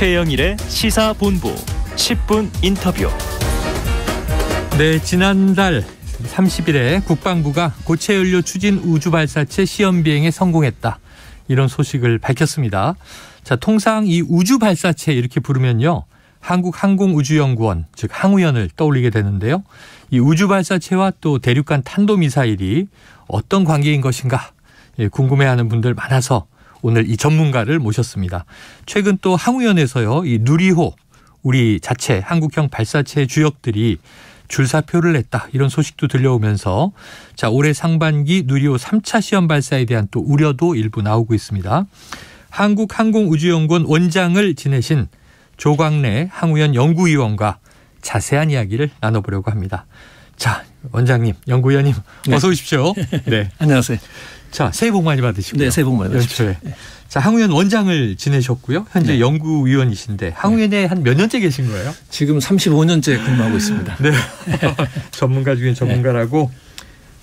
최영일의 시사본부 10분 인터뷰. 네, 지난달 30일에 국방부가 고체연료 추진 우주발사체 시험비행에 성공했다. 이런 소식을 밝혔습니다. 자, 통상 이 우주발사체 이렇게 부르면요, 한국항공우주연구원, 즉 항우연을 떠올리게 되는데요. 이 우주발사체와 또 대륙간 탄도미사일이 어떤 관계인 것인가 궁금해하는 분들 많아서 오늘 이 전문가를 모셨습니다. 최근 또 항우연에서요, 이 누리호, 우리 자체 한국형 발사체 주역들이 줄사표를 냈다, 이런 소식도 들려오면서 자, 올해 상반기 누리호 3차 시험 발사에 대한 또 우려도 일부 나오고 있습니다. 한국항공우주연구원 원장을 지내신 조광래 항우연 연구위원과 자세한 이야기를 나눠보려고 합니다. 자, 원장님, 연구위원님, 어서 오십시오. 네. 안녕하세요. 자, 새해 복 많이 받으시고요. 네, 새해 복 많이 받으십시오. 네. 자, 항우연 원장을 지내셨고요. 현재 네. 연구위원이신데 항우연에 한 몇 년째 계신 거예요? 지금 35년째 근무하고 있습니다. 네. 전문가 중에 전문가라고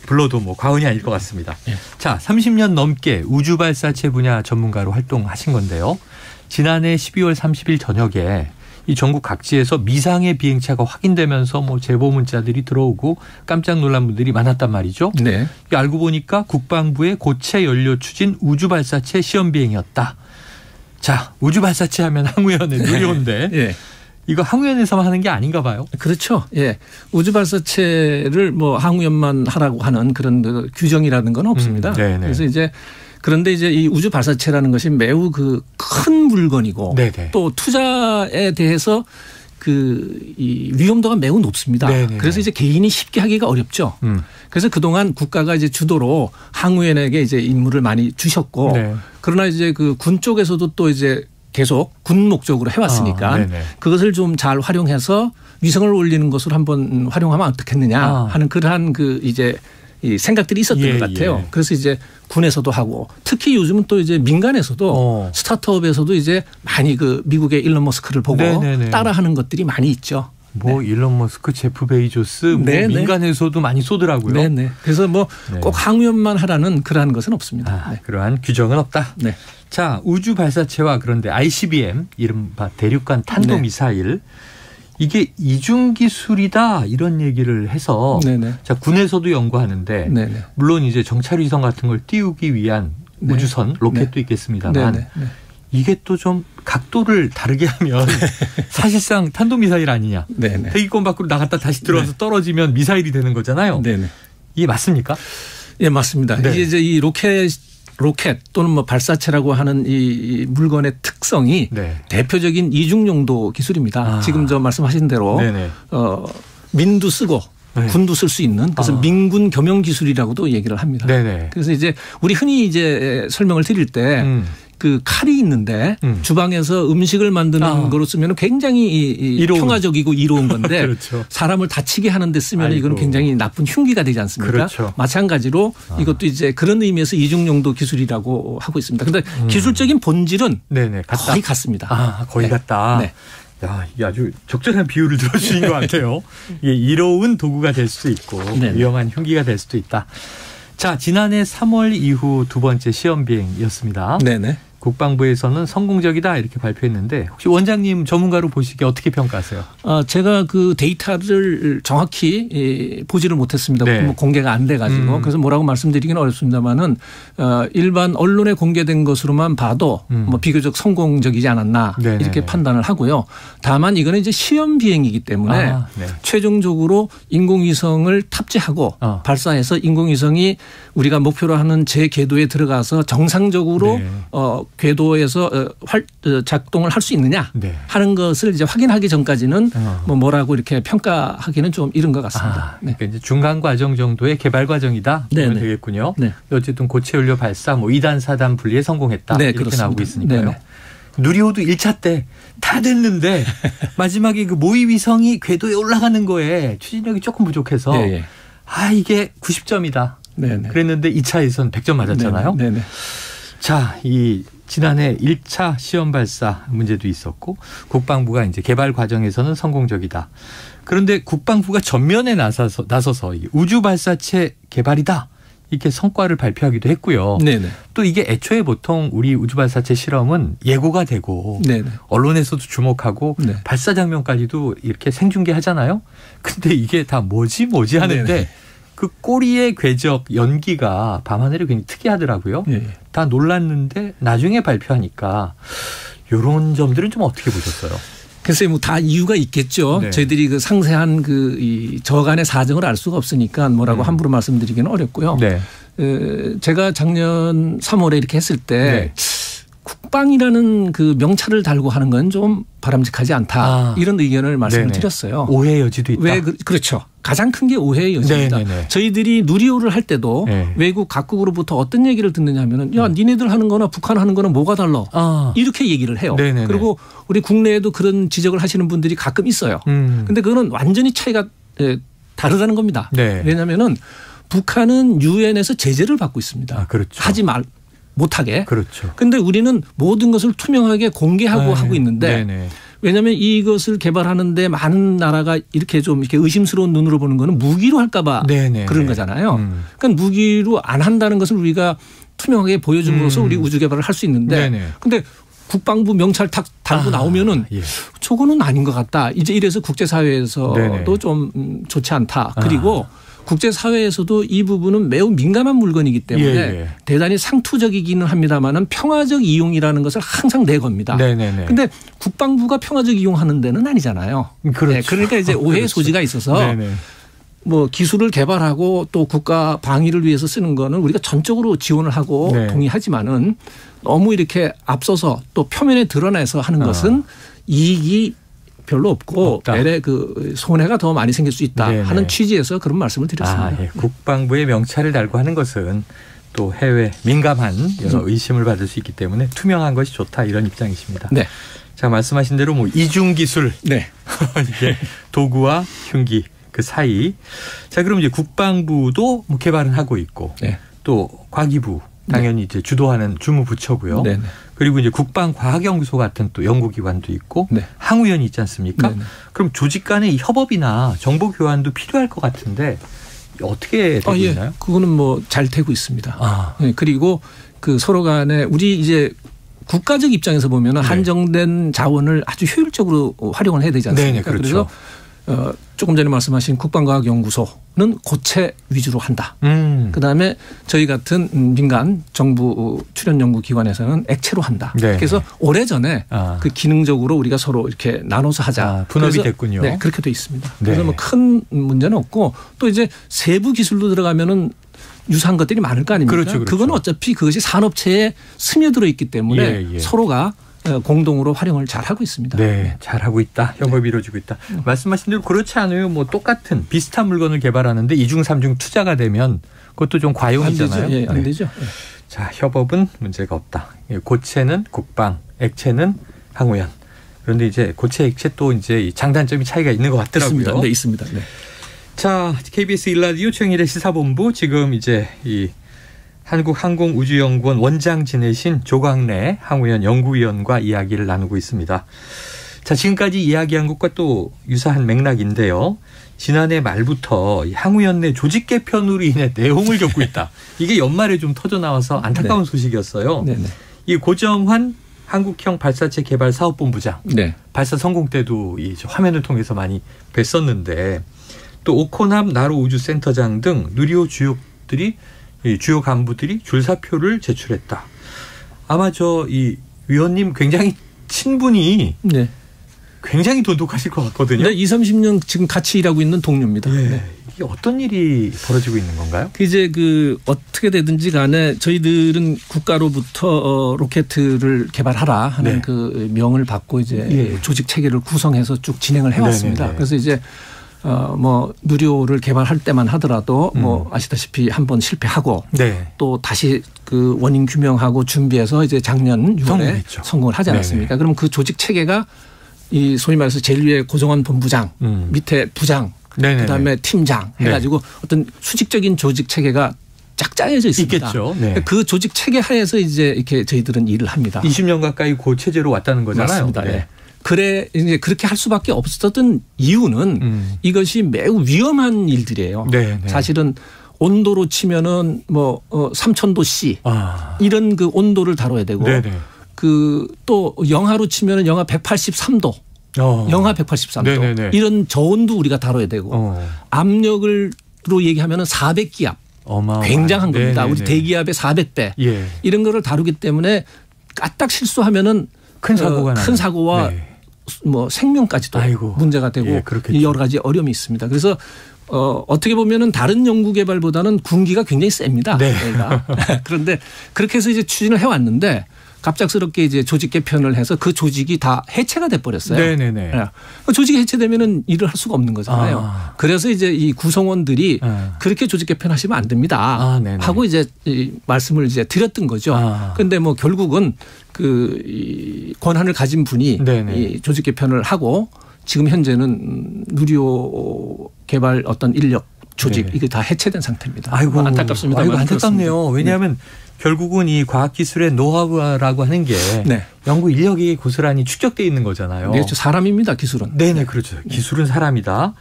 불러도 뭐 과언이 아닐 것 같습니다. 네. 자, 30년 넘게 우주발사체 분야 전문가로 활동하신 건데요. 지난해 12월 30일 저녁에 이 전국 각지에서 미상의 비행체가 확인되면서 뭐 제보 문자들이 들어오고 깜짝 놀란 분들이 많았단 말이죠. 네. 알고 보니까 국방부의 고체 연료 추진 우주발사체 시험 비행이었다. 자, 우주발사체 하면 항우연의 누리호인데 네. 이거 항우연에서만 하는 게 아닌가 봐요. 그렇죠. 예. 우주발사체를 뭐 항우연만 하라고 하는 그런 그 규정이라는 건 없습니다. 그래서 이제 그런데 이제 이 우주 발사체라는 것이 매우 그 큰 물건이고 네네. 또 투자에 대해서 이 위험도가 매우 높습니다. 네네. 그래서 이제 개인이 쉽게 하기가 어렵죠. 그래서 그동안 국가가 이제 주도로 항우연에게 이제 임무를 많이 주셨고 네. 그러나 이제 그 군 쪽에서도 또 이제 계속 군 목적으로 해왔으니까 그것을 좀 잘 활용해서 위성을 올리는 것으로 한번 활용하면 어떻겠느냐 하는 그러한 이제 이 생각들이 있었던 것 같아요. 그래서 이제 군에서도 하고 특히 요즘은 또 이제 민간에서도 스타트업에서도 이제 많이 그 미국의 일론 머스크를 보고 따라하는 것들이 많이 있죠. 뭐 일론 머스크, 제프 베이조스 뭐 민간에서도 많이 쏘더라고요. 네네. 그래서 뭐 꼭 항우연만 하라는 그러한 것은 없습니다. 그러한 규정은 없다. 네. 자, 우주 발사체와 그런데 ICBM, 이른바 대륙간 탄도미사일. 이게 이중 기술이다, 이런 얘기를 해서 자, 군에서도 연구하는데 물론 이제 정찰 위성 같은 걸 띄우기 위한 우주선 로켓도 있겠습니다만 이게 또 좀 각도를 다르게 하면 사실상 탄도미사일 아니냐. 대기권 밖으로 나갔다 다시 들어와서 떨어지면 미사일이 되는 거잖아요. 이게 맞습니까? 예, 맞습니다. 이게 이제 이 로켓 또는 뭐 발사체라고 하는 이 물건의 특성이 대표적인 이중용도 기술입니다. 지금 저 말씀하신 대로 민도 쓰고 군도 쓸 수 있는 그래서 민군 겸용 기술이라고도 얘기를 합니다. 그래서 이제 우리 흔히 이제 설명을 드릴 때 그 칼이 있는데 주방에서 음식을 만드는 거로 쓰면 굉장히 평화적이고 이로운 건데 그렇죠. 사람을 다치게 하는 데 쓰면 이건 굉장히 나쁜 흉기가 되지 않습니까? 그렇죠. 마찬가지로 이것도 이제 그런 의미에서 이중용도 기술이라고 하고 있습니다. 그런데 기술적인 본질은 거의 같습니다. 거의 같다. 야, 이게 아주 적절한 비유를 들어주신 것 같아요. 이게 이로운 도구가 될 수도 있고 위험한 흉기가 될 수도 있다. 자, 지난해 3월 이후 두 번째 시험 비행이었습니다. 국방부에서는 성공적이다, 이렇게 발표했는데 혹시 원장님 전문가로 보시기에 어떻게 평가하세요? 제가 그 데이터를 정확히 보지를 못했습니다. 뭐 공개가 안 돼가지고 그래서 뭐라고 말씀드리기는 어렵습니다만은 일반 언론에 공개된 것으로만 봐도 뭐 비교적 성공적이지 않았나 이렇게 판단을 하고요. 다만 이거는 이제 시험 비행이기 때문에 최종적으로 인공위성을 탑재하고 발사해서 인공위성이 우리가 목표로 하는 제 궤도에 들어가서 정상적으로 궤도에서 작동을 할 수 있느냐 하는 것을 이제 확인하기 전까지는 뭐라고 이렇게 평가하기는 좀 이른 것 같습니다. 그러니까 이제 중간 과정 정도의 개발 과정이다 보면 되겠군요. 어쨌든 고체 연료 발사 뭐 2단, 4단 분리에 성공했다 이렇게 그렇습니다. 나오고 있으니까요. 누리호도 1차 때 다 됐는데 마지막에 그 모의 위성이 궤도에 올라가는 거에 추진력이 조금 부족해서 이게 90점이다. 그랬는데 2차에선 100점 맞았잖아요. 자, 이 지난해 1차 시험 발사 문제도 있었고 국방부가 이제 개발 과정에서는 성공적이다. 그런데 국방부가 전면에 나서서 우주 발사체 개발이다, 이렇게 성과를 발표하기도 했고요. 네네. 또 이게 애초에 보통 우리 우주발사체 실험은 예고가 되고 네네. 언론에서도 주목하고 네. 발사 장면까지도 이렇게 생중계하잖아요. 근데 이게 다 뭐지 하는데 네네. 그 꼬리의 궤적 연기가 밤하늘이 굉장히 특이하더라고요. 네. 다 놀랐는데 나중에 발표하니까 이런 점들은 좀 어떻게 보셨어요? 글쎄요, 뭐 다 이유가 있겠죠. 네. 저희들이 그 상세한 이 저간의 사정을 알 수가 없으니까 뭐라고 함부로 말씀드리기는 어렵고요. 네. 제가 작년 3월에 이렇게 했을 때 네. 국방이라는 그 명찰을 달고 하는 건 좀 바람직하지 않다. 이런 의견을 말씀을 네네. 드렸어요. 오해의 여지도 있다. 왜 그렇죠. 가장 큰 게 오해의 여지입니다. 네네네. 저희들이 누리호를 할 때도 네. 외국 각국으로부터 어떤 얘기를 듣느냐 하면은 야 니네들 하는 거나 북한 하는 거나 뭐가 달라. 이렇게 얘기를 해요. 네네네. 그리고 우리 국내에도 그런 지적을 하시는 분들이 가끔 있어요. 그런데 그거는 완전히 차이가 다르다는 겁니다. 네. 왜냐하면은 북한은 유엔에서 제재를 받고 있습니다. 그렇죠. 하지 못하게. 그렇죠. 그런데 우리는 모든 것을 투명하게 공개하고 하고 있는데 네네. 왜냐하면 이것을 개발하는데 많은 나라가 이렇게 좀 이렇게 의심스러운 눈으로 보는 거는 무기로 할까 봐 그런 거잖아요. 그러니까 무기로 안 한다는 것을 우리가 투명하게 보여줌으로써 우리 우주 개발을 할 수 있는데 그런데 국방부 명찰 탁 달고 나오면은 예. 저거는 아닌 것 같다. 이제 이래서 국제사회에서도 네네. 좀 좋지 않다. 그리고 국제사회에서도 이 부분은 매우 민감한 물건이기 때문에 예. 대단히 상투적이기는 합니다만은 평화적 이용이라는 것을 항상 내겁니다. 그런데 국방부가 평화적 이용하는 데는 아니잖아요. 그렇죠. 네, 그러니까 이제 오해의 그렇죠. 소지가 있어서 네네. 뭐 기술을 개발하고 또 국가 방위를 위해서 쓰는 거는 우리가 전적으로 지원을 하고 네. 동의하지만은 너무 이렇게 앞서서 또 표면에 드러내서 하는 것은 이익이 별로 없고 애래 그 손해가 더 많이 생길 수 있다 네네. 하는 취지에서 그런 말씀을 드렸습니다. 예. 국방부의 명찰을 달고 하는 것은 또 해외 민감한 여러 의심을 받을 수 있기 때문에 투명한 것이 좋다 이런 입장이십니다. 네. 자 말씀하신 대로 뭐 이중 기술, 네. 이게 도구와 흉기 그 사이. 자 그럼 이제 국방부도 뭐 개발은 하고 있고 네. 또 과기부 당연히 이제 주도하는 주무부처고요. 네네. 그리고 이제 국방과학연구소 같은 또 연구기관도 있고 네. 항우연이 있지 않습니까? 네네. 그럼 조직 간의 협업이나 정보 교환도 필요할 것 같은데 어떻게 되고 있나요? 예. 그거는 뭐 잘 되고 있습니다. 네. 그리고 그 서로 간에 우리 이제 국가적 입장에서 보면 네. 한정된 자원을 아주 효율적으로 활용을 해야 되지 않습니까? 네네. 그렇죠. 그래서 조금 전에 말씀하신 국방과학연구소는 고체 위주로 한다. 그다음에 저희 같은 민간 정부 출연 연구기관에서는 액체로 한다. 네. 그래서 오래전에 그 기능적으로 우리가 서로 이렇게 나눠서 하자. 분업이 됐군요. 네, 그렇게 돼 있습니다. 네. 그래서 뭐 큰 문제는 없고 또 이제 세부 기술로 들어가면은 유사한 것들이 많을 거 아닙니까? 그렇죠, 그렇죠. 그건 어차피 그것이 산업체에 스며들어 있기 때문에 서로가 공동으로 활용을 잘하고 있습니다. 네, 잘하고 있다. 협업이 이루어지고 있다. 말씀하신 대로 그렇지 않아요. 뭐 똑같은 비슷한 물건을 개발하는데 2중 3중 투자가 되면 그것도 좀 과용이잖아요. 안 되죠. 예, 안 되죠. 네. 자, 협업은 문제가 없다. 고체는 국방, 액체는 항우연. 그런데 이제 고체, 액체 또 이제 장단점이 차이가 있는 것 같더라고요. 있습니다. 네, 있습니다. 네. 자, KBS 1라디오 최영일의 시사본부 지금 이제 이 한국항공우주연구원 원장 지내신 조광래 항우연 연구위원과 이야기를 나누고 있습니다. 자, 지금까지 이야기한 것과 또 유사한 맥락인데요. 지난해 말부터 항우연 내 조직 개편으로 인해 내홍을 겪고 있다. 이게 연말에 좀 터져 나와서 안타까운 네. 소식이었어요. 네네. 이 고정환 한국형 발사체 개발 사업본부장. 네. 발사 성공 때도 이 화면을 통해서 많이 뵀었는데 또 오코남 나로 우주센터장 등 누리호 주요 간부들이 줄사표를 제출했다. 아마 이 위원님 굉장히 친분이 네. 굉장히 돈독하실 것 같거든요. 네, 20-30년 지금 같이 일하고 있는 동료입니다. 네. 네. 이게 어떤 일이 벌어지고 있는 건가요? 이제 어떻게 되든지 간에 저희들은 국가로부터 로켓을 개발하라 하는 네. 그 명을 받고 이제 조직 체계를 구성해서 쭉 진행을 해왔습니다. 네네네. 그래서 이제 뭐 누리호를 개발할 때만 하더라도 뭐 아시다시피 한 번 실패하고 네. 또 다시 그 원인 규명하고 준비해서 이제 작년 6월에 성공을 하지 않았습니까? 네네. 그럼 그 조직 체계가 이 소위 말해서 제일 위에 고정환 본부장 밑에 부장 네네네. 그다음에 팀장 해가지고 네. 어떤 수직적인 조직 체계가 쫙 짜여져 있습니다. 있겠죠. 네. 그 조직 체계 하에서 이제 이렇게 저희들은 일을 합니다. 20년 가까이 그 체제로 왔다는 거잖아요. 맞습니다. 네. 그래 이제 그렇게 할 수밖에 없었던 이유는 이것이 매우 위험한 일들이에요. 네, 네. 사실은 온도로 치면은 뭐 3000도씨 이런 그 온도를 다뤄야 되고 네네. 그 또 영하로 치면은 영하 183도. 영하 183도. 네네네. 이런 저온도 우리가 다뤄야 되고 압력으로 얘기하면은 400기압. 굉장한 겁니다. 네네네. 우리 대기압의 400배. 예. 이런 거를 다루기 때문에 까딱 실수하면은 큰 사고가 큰 사고와 네. 뭐 생명까지도 아이고. 문제가 되고 예, 여러 가지 어려움이 있습니다. 그래서 어떻게 보면은 다른 연구개발보다는 군기가 굉장히 셉니다. 네. 그런데 그렇게 해서 이제 추진을 해왔는데 갑작스럽게 이제 조직 개편을 해서 그 조직이 다 해체가 돼 버렸어요. 네네네. 조직이 해체되면은 일을 할 수가 없는 거잖아요. 그래서 이제 이 구성원들이 그렇게 조직 개편하시면 안 됩니다. 하고 이제 이 말씀을 이제 드렸던 거죠. 그런데 뭐 결국은 이 권한을 가진 분이 이 조직 개편을 하고 지금 현재는 누리호 개발 어떤 인력 조직 이게 다 해체된 상태입니다. 아이고 안타깝습니다. 아이고 안타깝네요. 왜냐하면 결국은 이 과학기술의 노하우라고 하는 게 연구 인력이 고스란히 축적돼 있는 거잖아요. 네, 그렇죠. 사람입니다. 기술은. 네네 그렇죠. 기술은 사람이다.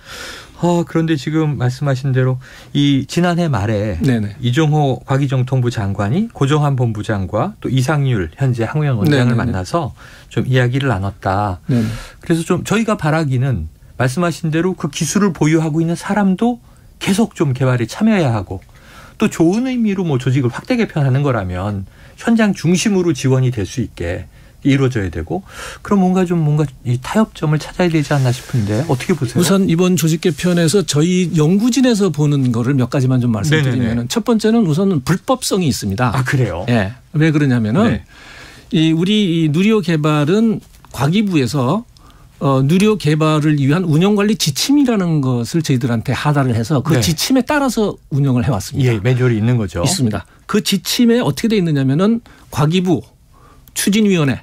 그런데 지금 말씀하신 대로 이 지난해 말에 이종호 과기정통부 장관이 고정환 본부장과 또 이상률 현재 항우영 원장을 만나서 좀 이야기를 나눴다. 그래서 좀 저희가 바라기는 말씀하신 대로 그 기술을 보유하고 있는 사람도 계속 좀 개발에 참여해야 하고 또 좋은 의미로 뭐 조직을 확대 개편하는 거라면 현장 중심으로 지원이 될 수 있게 이루어져야 되고 그럼 뭔가 이 타협점을 찾아야 되지 않나 싶은데 어떻게 보세요? 우선 이번 조직 개편에서 저희 연구진에서 보는 거를 몇 가지만 좀 말씀드리면 첫 번째는 우선 불법성이 있습니다. 아 그래요? 네. 왜 그러냐면은 우리 이 누리호 개발은 과기부에서 누리호 개발을 위한 운영관리 지침이라는 것을 저희들한테 하달을 해서 그 지침에 따라서 운영을 해왔습니다. 예, 매뉴얼이 있는 거죠. 있습니다. 그 지침에 어떻게 되어 있느냐면은 과기부 추진위원회,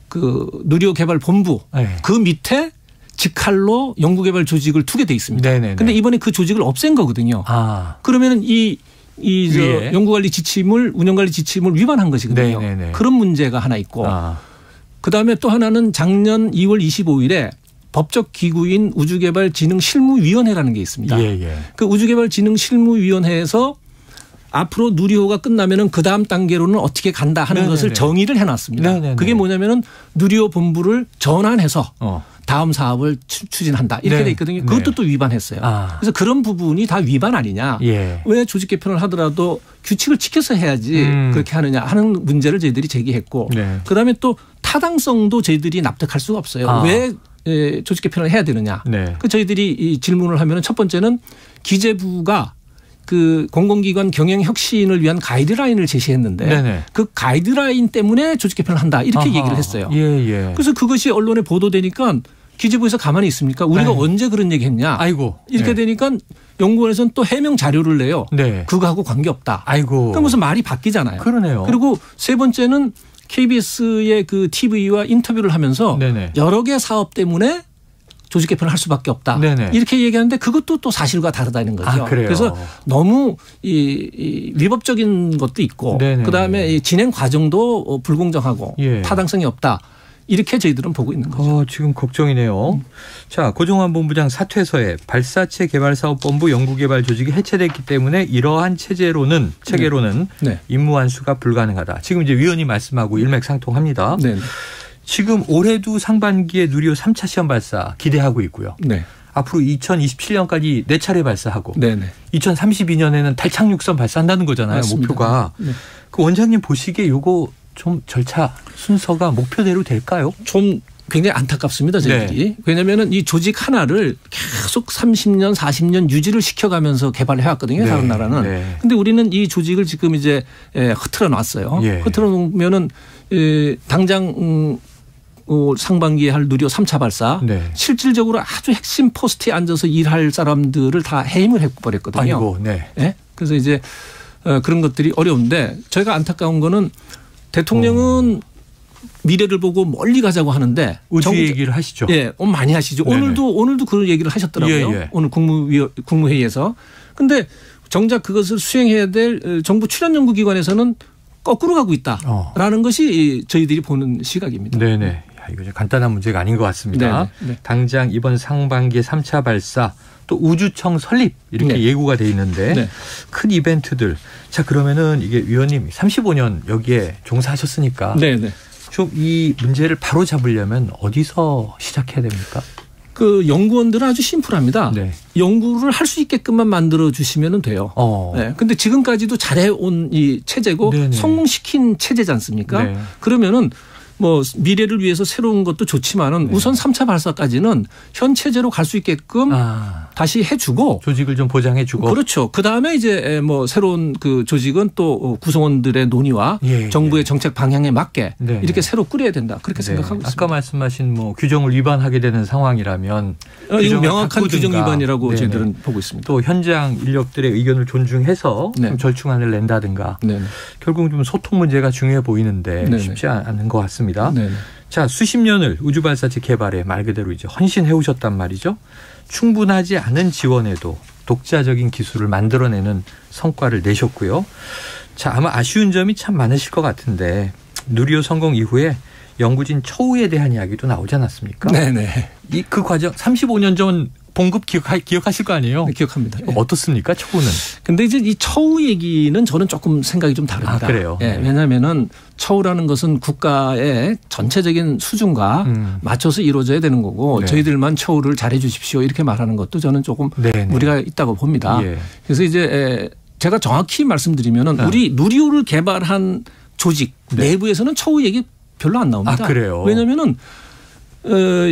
그 누리호 개발 본부 그 밑에 직할로 연구개발 조직을 두게 돼 있습니다. 그런데 이번에 그 조직을 없앤 거거든요. 그러면은 연구관리 지침을 운영관리 지침을 위반한 것이거든요. 그런 문제가 하나 있고. 그다음에 또 하나는 작년 2월 25일에 법적 기구인 우주개발진흥실무위원회라는 게 있습니다. 그 우주개발진흥실무위원회에서 앞으로 누리호가 끝나면은 그 다음 단계로는 어떻게 간다 하는 것을 정의를 해놨습니다. 그게 뭐냐면은 누리호 본부를 전환해서 다음 사업을 추진한다 이렇게 돼 있거든요. 그것도 또 위반했어요. 그래서 그런 부분이 다 위반 아니냐. 왜 조직 개편을 하더라도 규칙을 지켜서 해야지 그렇게 하느냐 하는 문제를 저희들이 제기했고 그다음에 또 타당성도 저희들이 납득할 수가 없어요. 왜 조직 개편을 해야 되느냐. 그 저희들이 이 질문을 하면은 첫 번째는 기재부가 그 공공기관 경영 혁신을 위한 가이드라인을 제시했는데 그 가이드라인 때문에 조직 개편을 한다 이렇게 얘기를 했어요. 그래서 그것이 언론에 보도되니까 기재부에서 가만히 있습니까? 우리가 언제 그런 얘기했냐? 이렇게 되니까 연구원에서는 또 해명 자료를 내요. 그거하고 관계없다. 그럼 무슨 말이 바뀌잖아요. 그러네요. 그리고 세 번째는 KBS의 그 TV와 인터뷰를 하면서 여러 개 사업 때문에 조직 개편을 할 수밖에 없다. 이렇게 얘기하는데 그것도 또 사실과 다르다는 거죠. 그래서 너무 이 위법적인 것도 있고 그다음에 이 진행 과정도 불공정하고 타당성이 없다. 이렇게 저희들은 보고 있는 거죠. 지금 걱정이네요. 자, 고정환 본부장 사퇴서에 발사체 개발사업본부 연구개발 조직이 해체됐기 때문에 이러한 체계로는 임무 완수가 불가능하다. 지금 이제 위원이 말씀하고 일맥상통합니다. 지금 올해도 상반기에 누리호 3차 시험 발사 기대하고 있고요. 앞으로 2027년까지 4차례 발사하고 2032년에는 달 착륙선 발사한다는 거잖아요. 맞습니다. 목표가. 그 원장님 보시기에 요거 좀 절차 순서가 목표대로 될까요? 좀 굉장히 안타깝습니다. 저희들이. 왜냐하면 이 조직 하나를 계속 30년 40년 유지를 시켜가면서 개발을 해왔거든요. 다른 나라는. 그런데 우리는 이 조직을 지금 이제 흐트러 놨어요. 흐트러 놓으면은 당장 상반기에 할 누리호 3차 발사 실질적으로 아주 핵심 포스트에 앉아서 일할 사람들을 다 해임을 해버렸거든요. 그래서 이제 그런 것들이 어려운데 저희가 안타까운 거는 대통령은 미래를 보고 멀리 가자고 하는데 우주 얘기를 하시죠. 많이 하시죠. 오늘도 그런 얘기를 하셨더라고요. 오늘 국무회의에서. 그런데 정작 그것을 수행해야 될 정부 출연연구기관에서는 거꾸로 가고 있다라는 것이 저희들이 보는 시각입니다. 이거 좀 간단한 문제가 아닌 것 같습니다. 네. 당장 이번 상반기에 3차 발사 또 우주청 설립 이렇게 네. 예고가 돼 있는데 네. 큰 이벤트들. 자 그러면은 이게 위원님 35년 여기에 종사하셨으니까 네. 좀 이 문제를 바로 잡으려면 어디서 시작해야 됩니까? 그 연구원들은 아주 심플합니다. 네. 연구를 할 수 있게끔만 만들어 주시면 돼요. 네. 근데 지금까지도 잘해온 이 체제고 네네. 성공시킨 체제지 않습니까? 네. 그러면은 뭐 미래를 위해서 새로운 것도 좋지만은 네. 우선 3차 발사까지는 현 체제로 갈 수 있게끔 다시 해주고 조직을 좀 보장해주고 그렇죠. 그 다음에 이제 뭐 새로운 그 조직은 또 구성원들의 논의와 정부의 정책 방향에 맞게 네. 이렇게 새로 꾸려야 된다. 그렇게 생각하고 있습니다. 아까 말씀하신 뭐 규정을 위반하게 되는 상황이라면 이거 명확한 바꾸든가. 규정 위반이라고 네네. 저희들은 보고 있습니다. 또 현장 인력들의 의견을 존중해서 네. 좀 절충안을 낸다든가 네. 결국 좀 소통 문제가 중요해 보이는데 네네. 쉽지 않은 것 같습니다. 네. 자, 수십 년을 우주발사체 개발에 말 그대로 이제 헌신해 오셨단 말이죠. 충분하지 않은 지원에도 독자적인 기술을 만들어내는 성과를 내셨고요. 자, 아마 아쉬운 점이 참 많으실 것 같은데 누리호 성공 이후에 연구진 처우에 대한 이야기도 나오지 않았습니까? 네네. 그 과정 35년 전 봉급 기억하실 거 아니에요? 네, 기억합니다. 어떻습니까? 처우는? 근데 이제 이 처우 얘기는 저는 조금 생각이 좀 다릅니다. 그래요? 예, 왜냐하면은 처우라는 것은 국가의 전체적인 수준과 맞춰서 이루어져야 되는 거고 네. 저희들만 처우를 잘해 주십시오 이렇게 말하는 것도 저는 조금 무리가 있다고 봅니다. 예. 그래서 이제 제가 정확히 말씀드리면은 우리 누리호를 개발한 조직 내부에서는 처우 얘기 별로 안 나옵니다. 그래요? 왜냐하면은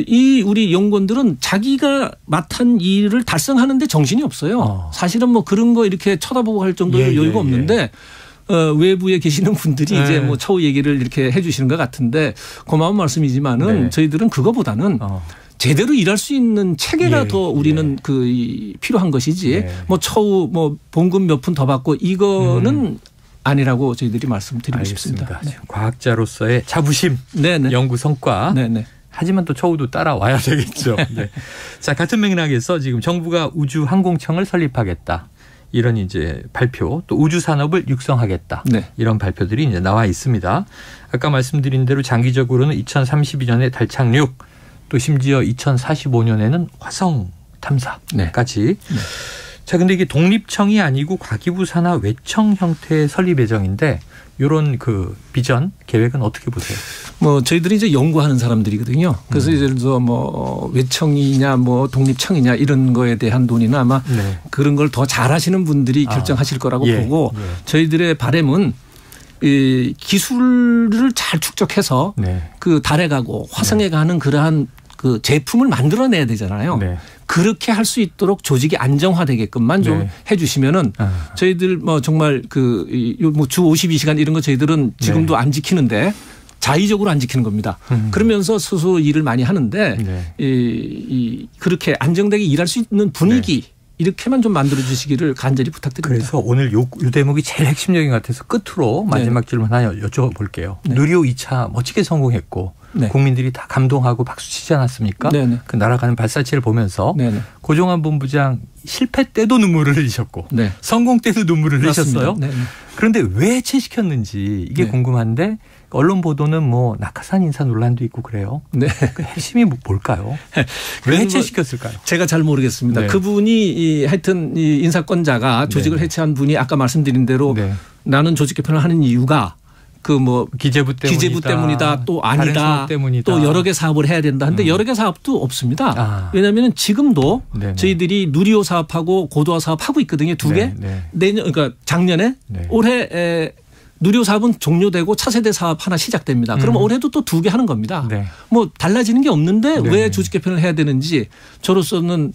이 우리 연구원들은 자기가 맡은 일을 달성하는데 정신이 없어요. 사실은 뭐 그런 거 이렇게 쳐다보고 할 정도의 여유가 없는데 외부에 계시는 분들이 이제 뭐 처우 얘기를 이렇게 해 주시는 것 같은데 고마운 말씀이지만은 저희들은 그거보다는 제대로 일할 수 있는 체계가 더 우리는 필요한 것이지 뭐 처우 뭐 봉급 몇 푼 더 받고 이거는 아니라고 저희들이 말씀드리고 싶습니다. 네. 과학자로서의 자부심, 연구 성과. 하지만 또 처우도 따라와야 되겠죠. 네. 자, 같은 맥락에서 지금 정부가 우주항공청을 설립하겠다. 이런 이제 발표, 또 우주 산업을 육성하겠다. 이런 발표들이 이제 나와 있습니다. 아까 말씀드린 대로 장기적으로는 2032년에 달 착륙, 또 심지어 2045년에는 화성 탐사까지. 자, 근데 이게 독립청이 아니고 과기부 산하 외청 형태의 설립 예정인데 이런 그 비전 계획은 어떻게 보세요? 뭐 저희들이 이제 연구하는 사람들이거든요. 그래서 예를 들어서 뭐 외청이냐 뭐 독립청이냐 이런 거에 대한 논의는 아마 그런 걸 더 잘하시는 분들이 결정하실 거라고 보고 저희들의 바람은 이 기술을 잘 축적해서 그 달에 가고 화성에 가는 그러한 그 제품을 만들어내야 되잖아요. 그렇게 할 수 있도록 조직이 안정화되게끔만 좀 해 주시면은 저희들 뭐 정말 뭐 주 52시간 이런 거 저희들은 지금도 안 지키는데 자의적으로 안 지키는 겁니다. 그러면서 스스로 일을 많이 하는데 그렇게 안정되게 일할 수 있는 분위기 이렇게만 좀 만들어 주시기를 간절히 부탁드립니다. 그래서 오늘 요 대목이 제일 핵심적인 것 같아서 끝으로 마지막 질문 하나 여쭤볼게요. 누리호 2차 멋지게 성공했고 국민들이 다 감동하고 박수 치지 않았습니까? 그 날아가는 발사체를 보면서 고종환 본부장 실패 때도 눈물을 흘리셨고 성공 때도 눈물을 흘리셨어요. 그런데 왜 해체시켰는지 이게 궁금한데 언론 보도는 뭐 낙하산 인사 논란도 있고 그래요. 그 핵심이 뭘까요? 왜 해체시켰을까요? 제가 잘 모르겠습니다. 그분이 하여튼 이 인사권자가 조직을 해체한 분이 아까 말씀드린 대로 나는 조직 개편을 하는 이유가 그 뭐 기재부 때문이다 또 아니다 또 여러 개 사업을 해야 된다. 근데 여러 개 사업도 없습니다. 왜냐하면 지금도 저희들이 누리호 사업하고 고도화 사업 하고 있거든요. 두 개. 내년 그러니까 작년에 올해 누리호 사업은 종료되고 차세대 사업 하나 시작됩니다. 그러면 올해도 또 두 개 하는 겁니다. 뭐 달라지는 게 없는데 왜 조직 개편을 해야 되는지 저로서는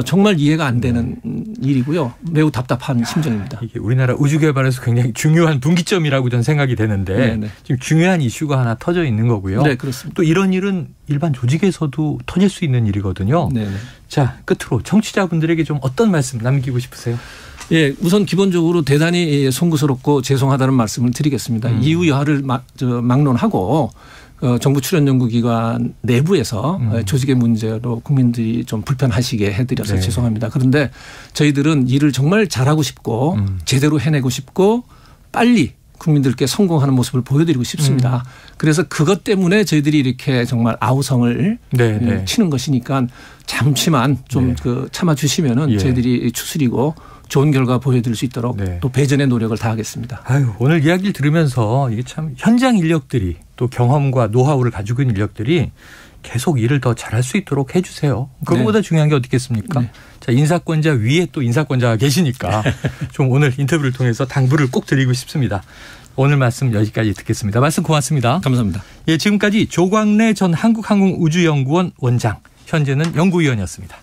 정말 이해가 안 되는 일이고요. 매우 답답한 심정입니다. 이게 우리나라 우주 개발에서 굉장히 중요한 분기점이라고 저는 생각이 되는데 지금 중요한 이슈가 하나 터져 있는 거고요. 그렇습니다. 또 이런 일은 일반 조직에서도 터질 수 있는 일이거든요. 자, 끝으로 청취자분들에게 좀 어떤 말씀 남기고 싶으세요? 우선 기본적으로 대단히 송구스럽고 죄송하다는 말씀을 드리겠습니다. 이후 여하를 막론하고 정부 출연연구기관 내부에서 조직의 문제로 국민들이 좀 불편하시게 해드려서 죄송합니다. 그런데 저희들은 일을 정말 잘하고 싶고 제대로 해내고 싶고 빨리 국민들께 성공하는 모습을 보여드리고 싶습니다. 그래서 그것 때문에 저희들이 이렇게 정말 아우성을 치는 것이니까 잠시만 좀 참아주시면은 저희들이 추스리고 좋은 결과 보여드릴 수 있도록 또 배전의 노력을 다하겠습니다. 아유, 오늘 이야기를 들으면서 이게 참 현장 인력들이 또 경험과 노하우를 가지고 있는 인력들이 계속 일을 더 잘할 수 있도록 해 주세요. 그거보다 중요한 게 어떻겠습니까? 자, 인사권자 위에 또 인사권자가 계시니까 좀 오늘 인터뷰를 통해서 당부를 꼭 드리고 싶습니다. 오늘 말씀 여기까지 듣겠습니다. 말씀 고맙습니다. 감사합니다. 예, 지금까지 조광래 전 한국항공우주연구원 원장, 현재는 연구위원이었습니다.